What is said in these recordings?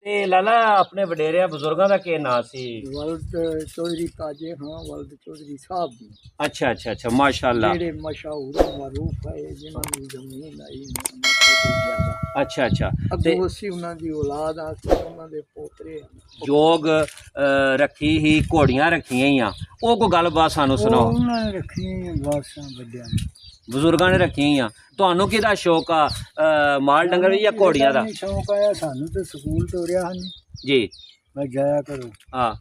ਤੇ ਲਾਲਾ ਆਪਣੇ ਵਡੇਰਿਆਂ ਬਜ਼ੁਰਗਾਂ ਦਾ ਕੀ ਨਾਂ ਸੀ? वल्द चौधरी ताजे हाँ वल्द चौधरी साहब जी अच्छा अच्छा अच्छा माशाल्लाह। जेड़े मशहूर मरूफ है जिन्होंने जमीन आई ज्यादा अच्छा अच्छा ते अगों असी उन्हां दी औलाद आ सी उन्हां दे पोतरे जोग रखी ही घोड़ियां रखियां ही वो कोई गलबात सानू सुनाओ। उन्हां ने रखी वारसां बड्डियां बजुर्गों ने रखी ही ਤੁਹਾਨੂੰ ਕਿਹਦਾ ਸ਼ੌਕ ਆ ਮਾਲ ਡੰਗਰ ਜਾਂ ਘੋੜੀਆਂ ਦਾ? शौक आया सानू ते स्कूल तोरिया हन जी मैं जाया करो हाँ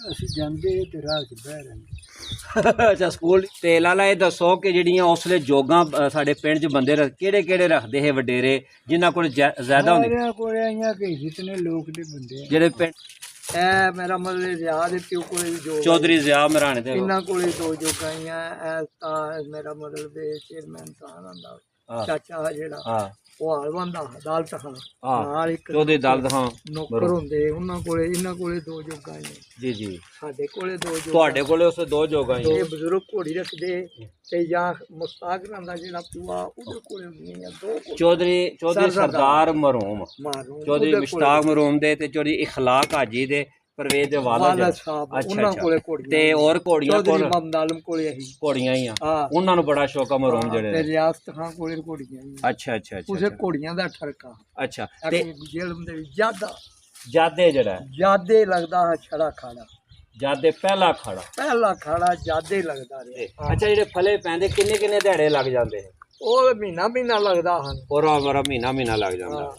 ਅਸੀਂ ਜਾਂਦੇ ਤੇ ਰਾਹ 'ਚ ਬਹਿ ਰਹਿੰਦੇ। ਅੱਛਾ ਸਕੂਲ ਤੇ ਲਾਲਾ ਇਹ ਦੱਸੋ ਕਿ ਜਿਹੜੀਆਂ ਉਸਲੇ ਜੋਗਾਂ ਸਾਡੇ ਪਿੰਡ 'ਚ ਬੰਦੇ ਕਿਹੜੇ ਕਿਹੜੇ ਰੱਖਦੇ ਹੈ ਵਡੇਰੇ ਜਿਨ੍ਹਾਂ ਕੋਲ ਜ਼ਿਆਦਾ ਹੁੰਦੇ? ਸਾਰਿਆਂ ਕੋਲ ਆਈਆਂ ਕਿ ਜਿਤਨੇ ਲੋਕ ਦੇ ਬੰਦੇ ਜਿਹੜੇ ਪਿੰਡ ਐ ਮੇਰਾ ਮਤਲਬ ਰਿਆਹ ਦੇ ਪਿਓ ਕੋਲੇ ਵੀ ਜੋ ਚੌਧਰੀ ਜ਼ਿਆ ਮਰਾਣੇ ਦੇ ਇਹਨਾਂ ਕੋਲੇ ਦੋ ਜੋ ਗਾਈਆਂ ਐ ਤਾਂ ਮੇਰਾ ਮਤਲਬ ਇਹ ਚੇਅਰਮੈਨ ਤਾਂ ਆਂਦਾ ਹਾਂ ਚਾਚਾ ਜਿਹੜਾ ਹਾਂ ਉਹ ਹਲਵੰਦਾ ਅਦਾਲਤ ਖਾਂ ਹਾਂ ਨਾਲ ਇੱਕ ਚੌਧਰੀ ਦਲਦ ਹਾਂ ਨੌਕਰ ਹੁੰਦੇ ਉਹਨਾਂ ਕੋਲੇ ਇਹਨਾਂ ਕੋਲੇ ਦੋ ਜੋ ਗਾਈਆਂ ਜੀ ਜੀ ਸਾਡੇ ਕੋਲੇ ਦੋ ਜੋ ਤੁਹਾਡੇ ਕੋਲੇ ਉਸ ਦੋ ਜੋਗਾਂ ਹੀ ਇਹ ਬਜ਼ੁਰਗ ਘੋੜੀ ਰੱਖਦੇ ਤੇ ਜਾਂ ਮੁਸਤਾਕਰਾਂ ਦਾ ਜਿਹੜਾ ਪਿਓ ਉਹਦੇ ਕੋਲੇ ਹੁੰਦੀਆਂ ਦੋ ਚੌਧਰੀ ਸਰਦਾਰ ਮਰਹੂਮ ਮਾਰੂ ਚੌਧਰੀ ਮੁਸ਼ਤਾਕ ਮਰਹੂਮ ਦੇ ਤੇ ਚੌਧਰੀ ਇਖਲਾਕ ਹਾਜੀ ਦੇ परवेज दे वालिद ਸਾਹਿਬ अच्छा ਉਹਨਾਂ अच्छा ਕੋਲੇ ਘੋੜੀਆਂ ਤੇ ਹੋਰ ਘੋੜੀਆਂ ਚੌਧਰੀ ਕੋਲ ਮੁਹੰਮਦ ਆਲਮ ਕੋਲੇ ਆਹੀ ਘੋੜੀਆਂ ਹੀ ਆ ਹਾਂ ਉਹਨਾਂ ਨੂੰ ਬੜਾ ਸ਼ੌਕ ਆ ਮਰਹੂਮ ਤੇ ਜਿਹੜੇ ਰਿਆਸਤ ਖਾਂ ਕੋਲੇ ਘੋੜੀਆਂ ਆਈਆਂ। ਅੱਛਾ ਅੱਛਾ ਅੱਛਾ ਉਸੇ ਘੋੜੀਆਂ ਦਾ ਠਰਕਾ ਅੱਛਾ ਤੇ ਜੇਲਮ ਦੇ ਵਿੱਚ ਜ਼ਿਆਦਾ ਜਾਦੇ ਜਿਹੜਾ ਜ਼ਿਆਦੇ ਲੱਗਦਾ ਹੈ ਛੜਾ ਖਾੜਾ ਜਾਦੇ ਪਹਿਲਾ ਖੜਾ ਪਹਿਲਾ ਖਾੜਾ ਜ਼ਿਆਦੇ ਲੱਗਦਾ ਰਿਹਾ ਅੱਛਾ ਜਿਹੜੇ ਫਲੇ ਪੈਂਦੇ ਕਿੰਨੇ ਕਿੰਨੇ ਦਿਹਾੜੇ ਲੱਗ ਜਾਂਦੇ ਉਹ ਮਹੀਨਾ ਮਹੀਨਾ ਲੱਗਦਾ ਹਨ ਪੂਰਾ ਮਹੀਨਾ ਲੱਗ ਜਾਂਦਾ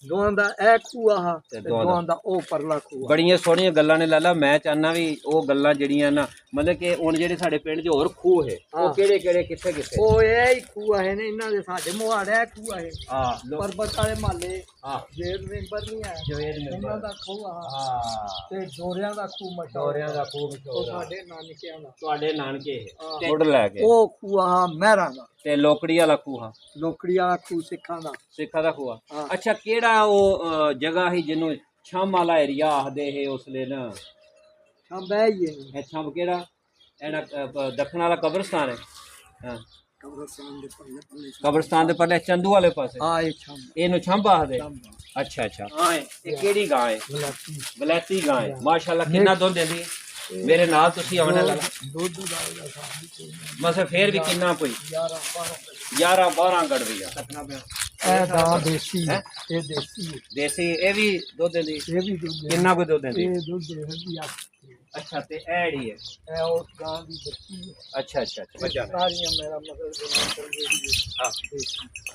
ਦੋਹਾਂ ਦਾ ਇਹ ਖੂਆ ਹਾ ਤੇ ਦੋਹਾਂ ਦਾ ਉਹ ਪਰਲਾ ਖੂਆ। ਬੜੀਆਂ ਸੋਹਣੀਆਂ ਗੱਲਾਂ ਨੇ ਲਾਲਾ ਮੈਂ ਚਾਹਨਾ ਵੀ ਉਹ ਗੱਲਾਂ ਜਿਹੜੀਆਂ ਨਾ ਮਤਲਬ ਕਿ ਹੁਣ ਜਿਹੜੇ ਸਾਡੇ ਪਿੰਡ 'ਚ ਹੋਰ ਖੂਹ ਹੈ ਉਹ ਕਿਹੜੇ ਕਿਹੜੇ ਕਿੱਥੇ ਕਿੱਥੇ? ਉਹ ਇਹ ਹੀ ਖੂਆ ਹੈ ਨੇ ਇਹਨਾਂ ਦੇ ਸਾਡੇ ਮੁਹਾੜਾ ਖੂਆ ਹੈ ਹਾਂ ਪਰਬਤ ਵਾਲੇ ਮਾਲੇ ਹਾਂ ਜੇਦ ਮੈਂਬਰ ਨਹੀਂ ਹੈ ਜਵੇਦ ਇਹਨਾਂ ਦਾ ਖੂਆ ਹਾਂ ਤੇ ਡੋਰਿਆਂ ਦਾ ਖੂਹ ਮਸ਼ਹੂਰ ਡੋਰਿਆਂ ਦਾ ਖੂਹ ਉਹ ਮਸ਼ਹੂਰ ਸਾਡੇ ਨਾਨਕਿਆਂ ਦਾ ਤੁਹਾਡੇ ਨਾਨਕੇ ਤੇ ਮੁੱਢ ਲੈ ਕੇ ਉਹ ਖੂਆ ਮਹਿਰਾਂ ਦਾ ਤੇ ਲੋਕੜੀ ਵਾਲਾ ਖੂਹ ਲੋਕੜੀ ਵਾਲਾ ਖੂਹ ਸਿੱਖਾਂ ਦਾ ਸਿੱਖਾਂ ਦਾ ਖੂਹ ਹਾਂ। ਅੱਛਾ ਕਿਹੜਾ ਉਹ ਜਗ੍ਹਾ ਸੀ ਜਿਹਨੂੰ ਛੰਮ ਵਾਲਾ ਏਰੀਆ ਆਖਦੇ ਹੈ ਉਸਲੇ ਨਾ ਛੰਬੈ ਹੀ ਹੈ ਇਹ ਛੰਮ ਕਿਹੜਾ ਇਹਦਾ ਦੱਖਣ ਵਾਲਾ ਕਬਰਸਤਾਨ ਹੈ ਹਾਂ ਕਬਰਸਤਾਨ ਦੇ ਪਰਲੇ ਪਰਲੇ ਕਬਰਸਤਾਨ ਦੇ ਪਰਲੇ ਚੰਦੂ ਵਾਲੇ ਪਾਸੇ ਆ ਇਹ ਛੰਬ ਇਹਨੂੰ ਛੰਭ ਆਖਦੇ ਛੰਬ ਅੱਛਾ ਅੱਛਾ ਹਾਂ ਇਹ ਕਿਹੜੀ ਗਾਂ ਹੈ? ਗਲਾਤੀ ਵਲੈਤੀ ਗਾਂ ਹੈ ਮਾਸ਼ਾਅੱਲਾ ਕਿੰਨਾ ਦੁੱਧ ਦਿੰਦੀ ਹੈ ਮੇਰੇ ਨਾਲ ਤੁਸੀਂ ਆਉਣਾ ਲਾਲਾ ਦੁੱਧ ਦਾ ਸਾਡੀ ਮਸੇ ਫੇਰ ਵੀ ਕਿੰਨਾ ਕੋਈ 11 12 12 ਗੜਵੀ ਆ ਇਹ ਦਾ ਦੇਸੀ ਹੈ ਇਹ ਦੇਸੀ ਹੈ। ਦੇਸੀ ਇਹ ਵੀ ਦੁੱਧ ਦਿੰਦੀ ਇਹ ਵੀ ਦੁੱਧ ਹੈ। ਕਿੰਨਾ ਕੋਈ ਦੁੱਧ ਦਿੰਦੀ ਇਹ ਦੁੱਧ ਦੇ ਹੱਦੀ ਆ ਅੱਛਾ ਤੇ ਐੜੀ ਹੈ ਇਹ ਉਹ ਗਾਂ ਦੀ ਬੱਚੀ ਹੈ ਅੱਛਾ ਅੱਛਾ ਅੱਛਾ ਬੱਚਾ ਸਾਰੀਆਂ ਮੇਰਾ ਮਤਲਬ ਜਿਹੜੀ ਹਾਂ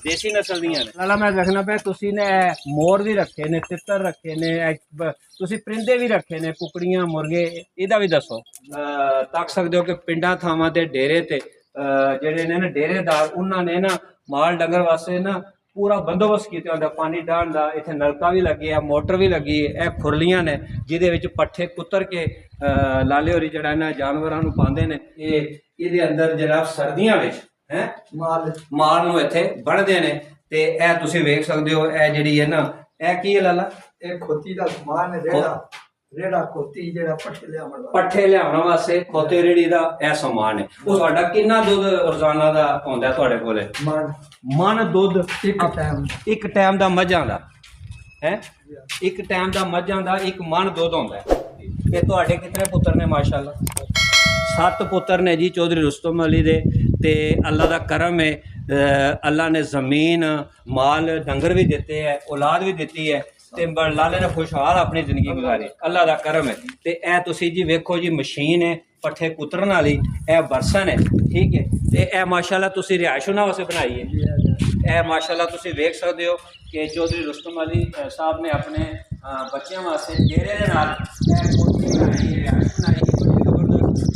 ਦੇਸੀ ਨਸਲ ਦੀਆਂ ਨੇ ਲਾਲਾ ਮੈਂ ਦੇਖਣਾ ਪਿਆ ਤੁਸੀਂ ਨੇ ਮੋਰ ਵੀ ਰੱਖੇ ਨੇ ਤਿੱਤਰ ਰੱਖੇ ਨੇ ਤੁਸੀਂ ਪਰਿੰਦੇ ਵੀ ਰੱਖੇ ਨੇ ਕੁਕੜੀਆਂ ਮੁਰਗੇ ਇਹਦਾ ਵੀ ਦੱਸੋ ਤੱਕ ਸਕਦੇ ਹੋ ਕਿ ਪਿੰਡਾਂ ਥਾਵਾਂ ਤੇ ਡੇਰੇ ਤੇ ਜਿਹੜੇ ਨੇ ਨਾ ਡੇਰੇਦਾਰ ਉਹਨਾਂ ਨੇ ਨਾ ਮਾਲ ਡੰਗਰ ਵਾਸਤੇ ਨਾ ਪੂਰਾ ਬੰਦੋਬਸਤ ਕੀਤਾ ਹੁੰਦਾ ਪਾਣੀ ਡਾਣ ਦਾ ਇੱਥੇ ਨਲਕਾ ਵੀ ਲੱਗਿਆ ਮੋਟਰ ਵੀ ਲੱਗੀ ਇਹ ਖੁਰਲੀਆਂ ਨੇ ਜਿਹਦੇ ਵਿੱਚ ਪੱਠੇ ਕੁੱਤਰ ਕੇ ਲਾਲੇ ਹੋਰੀ ਜਿਹੜਾ ਇਹਨਾਂ ਜਾਨਵਰਾਂ ਨੂੰ ਪਾਉਂਦੇ ਨੇ ਇਹਦੇ ਅੰਦਰ ਜਨਾਬ ਸਰਦੀਆਂ ਵਿੱਚ ਹੈ ਮਾਲ ਨੂੰ ਇੱਥੇ ਬੰਨ੍ਹਦੇ ਨੇ ਤੇ ਇਹ ਤੁਸੀਂ ਵੇਖ ਸਕਦੇ ਹੋ ਇਹ ਜਿਹੜੀ ਹੈ ਨਾ ਇਹ ਕੀ ਹੈ ਲਾਲਾ ਇਹ ਖੋਤੀ ਦਾ ਸਮਾਨ ਹੈ ਰੇੜਾ ਖੋਤੀ ਜਿਹੜਾ ਪੱਠੇ ਲਿਆਉਣ ਵਾਸਤੇ ਖੋਤੇ ਰੇੜੀ ਦਾ ਇਹ ਸਮਾਨ ਹੈ ਉਹ ਤੁਹਾਡਾ ਕਿੰਨਾ ਦੁੱਧ ਰੋਜ਼ਾਨਾ ਦਾ ਆਉਂਦਾ ਤੁਹਾਡੇ ਕੋਲੇ? ਮਨ ਦੁੱਧ ਇੱਕ ਟਾਈਮ ਦਾ ਮੱਝਾਂ ਦਾ ਹੈ ਇੱਕ ਟਾਈਮ ਦਾ ਮੱਝਾਂ ਦਾ ਇੱਕ ਮਨ ਦੁੱਧ ਆਉਂਦਾ ਤੇ ਤੁਹਾਡੇ ਕਿੰਨੇ ਪੁੱਤਰ ਨੇ? ਮਾਸ਼ਾਅੱਲਾ 7 ਪੁੱਤਰ ਨੇ ਜੀ ਚੌਧਰੀ ਰੁਸਤਮ ਅਲੀ ਦੇ ਤੇ ਅੱਲਾ ਦਾ ਕਰਮ ਹੈ ਅੱਲਾ ਨੇ ਜ਼ਮੀਨ ਮਾਲ ਡੰਗਰ ਵੀ ਦਿੱਤੇ ਹੈ ਔਲਾਦ ਵੀ ਦਿੱਤੀ ਹੈ ਤੇ ਲਾਲੇ ਨੇ ਖੁਸ਼ਹਾਲ ਆਪਣੀ ਜ਼ਿੰਦਗੀ ਗੁਜ਼ਾਰੀ ਅੱਲਾ ਦਾ ਕਰਮ ਹੈ ਤੇ ਇਹ ਤੁਸੀਂ ਜੀ ਵੇਖੋ ਜੀ ਮਸ਼ੀਨ ਹੈ ਪੱਠੇ ਕੁਤਰਨ ਵਾਲੀ ਇਹ ਬਰਸਨ ਹੈ ਠੀਕ ਹੈ ਤੇ ਇਹ ਮਾਸ਼ਾਅੱਲਾ ਤੁਸੀਂ ਰਿਹਾਇਸ਼ ਉਹਨਾਂ ਵਾਸਤੇ ਬਣਾਈ ਹੈ ਇਹ ਮਾਸ਼ਾਅੱਲਾ ਤੁਸੀਂ ਵੇਖ ਸਕਦੇ ਹੋ ਕਿ ਚੌਧਰੀ ਰੁਸਤਮ ਅਲੀ ਸਾਹਿਬ ਨੇ ਆਪਣੇ ਬੱਚਿਆਂ ਵਾਸਤੇ ਡੇਰੇ ਦੇ ਨਾਲ ਇਹ ਕੋਠੀ ਬਣਾਈ ਹੈ ਰਿਹਾਇਸ਼ ਬਣਾਈ ਹੈ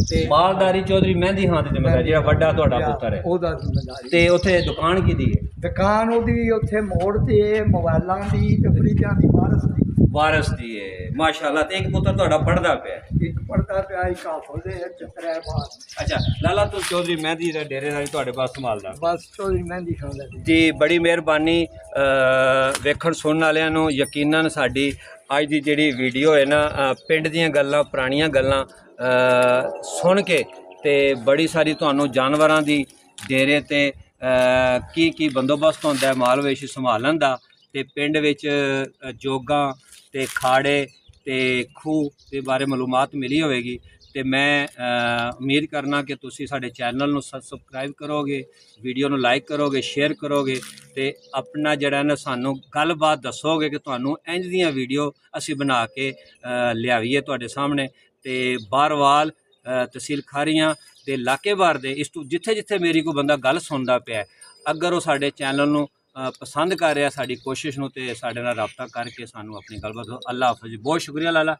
ਤੇ ਮਾਲਦਾਰੀ ਚੌਧਰੀ ਮਹਿੰਦੀ ਖਾਨ ਦੀ ਜ਼ਿੰਮੇਵਾਰੀ ਜਿਹੜਾ ਵੱਡਾ ਤੁਹਾਡਾ ਪੁੱਤਰ ਹੈ ਉਹਦਾ ਜ਼ਿੰਮੇਵਾਰੀ ਤੇ ਉੱਥੇ ਦੁਕਾਨ ਕਿਹਦੀ ਹੈ? ਦੁਕਾਨ ਉਹਦੀ ਉੱਥੇ ਮੋੜ ਤੇ ਮੋਬਾਈਲਾਂ ਦੀ ਤੇ ਫਰਿੱਜਾਂ ਦੀ ਵਾਰਸ ਦੀ ਹੈ ਮਾਸ਼ਾਅੱਲਾ ਤੇ ਇੱਕ ਪੁੱਤਰ ਤੁਹਾਡਾ ਪੜਦਾ ਪਿਆ ਇੱਕ ਪੜਦਾ ਪਿਆ ਇੱਕ ਹਾਫਲ ਦੇ ਚੱਕਰ ਹੈ ਬਾਹਰ ਅੱਛਾ ਲਾਲਾ ਤੂੰ ਚੌਧਰੀ ਮਹਿੰਦੀ ਦਾ ਡੇਰੇ ਨਾਲ ਤੁਹਾਡੇ ਪਾਸ ਸੰਭਾਲਦਾ ਬਸ ਚੌਧਰੀ ਮਹਿੰਦੀ ਖਾਨ ਦਾ ਜੀ ਬੜੀ ਮਿਹਰਬਾਨੀ ਵੇਖਣ ਸੁਣਨ ਵਾਲਿਆਂ ਨੂੰ ਯਕੀਨਨ ਸਾਡੀ ਅੱਜ ਦੀ ਜਿਹੜੀ ਵੀਡੀਓ ਹੈ ਨਾ ਪਿੰਡ ਦੀਆਂ ਗੱਲਾਂ ਪੁਰਾਣੀਆਂ ਗੱਲਾਂ ਸੁਣ ਕੇ ਤੇ ਬੜੀ ਸਾਰੀ ਤੁਹਾਨੂੰ ਜਾਨਵਰਾਂ ਦੀ ਡੇਰੇ ਤੇ ਕੀ ਬੰਦੋਬਸਤ ਹੁੰਦਾ ਮਾਲ ਵੇਸ਼ੀ ਸੰਭਾਲਣ ਦਾ ਤੇ ਪਿੰਡ ਵਿੱਚ ਜੋਗਾਂ ਤੇ ਖਾੜੇ ਤੇ ਖੂਹ ਦੇ ਬਾਰੇ ਮਾਲੂਮਾਤ ਮਿਲੀ ਹੋਵੇਗੀ। ਤੇ ਮੈਂ ਉਮੀਦ ਕਰਨਾ ਕਿ ਤੁਸੀਂ ਸਾਡੇ ਚੈਨਲ ਨੂੰ ਸਬਸਕ੍ਰਾਈਬ ਕਰੋਗੇ, ਵੀਡੀਓ ਨੂੰ ਲਾਈਕ ਕਰੋਗੇ, ਸ਼ੇਅਰ ਕਰੋਗੇ ਤੇ ਆਪਣਾ ਜਿਹੜਾ ਨਾ ਸਾਨੂੰ ਗੱਲਬਾਤ ਦੱਸੋਗੇ ਕਿ ਤੁਹਾਨੂੰ ਇੰਝ ਦੀਆਂ ਵੀਡੀਓ ਅਸੀਂ ਬਣਾ ਕੇ ਲਿਆਵੀਏ ਤੁਹਾਡੇ ਸਾਹਮਣੇ। ਤੇ ਬਾਰਵਾਲ ਤਹਿਸੀਲ ਖਾਰੀਆਂ ਦੇ ਲਾਕੇਬਾਰ ਦੇ ਇਸ ਤੋਂ ਜਿੱਥੇ ਜਿੱਥੇ ਮੇਰੀ ਕੋਈ ਬੰਦਾ ਗੱਲ ਸੁਣਦਾ ਪਿਆ, ਅਗਰ ਉਹ ਸਾਡੇ ਚੈਨਲ ਨੂੰ ਪਸੰਦ ਕਰ ਰਿਹਾ ਸਾਡੀ ਕੋਸ਼ਿਸ਼ ਨੂੰ, ਤੇ ਸਾਡੇ ਨਾਲ ਰਾਬਤਾ ਕਰਕੇ ਸਾਨੂੰ ਆਪਣੀ ਗੱਲਬਾਤ। ਅੱਲਾ ਹਾਫਿਜ਼, ਬਹੁਤ ਸ਼ੁਕਰੀਆ ਲਾਲਾ।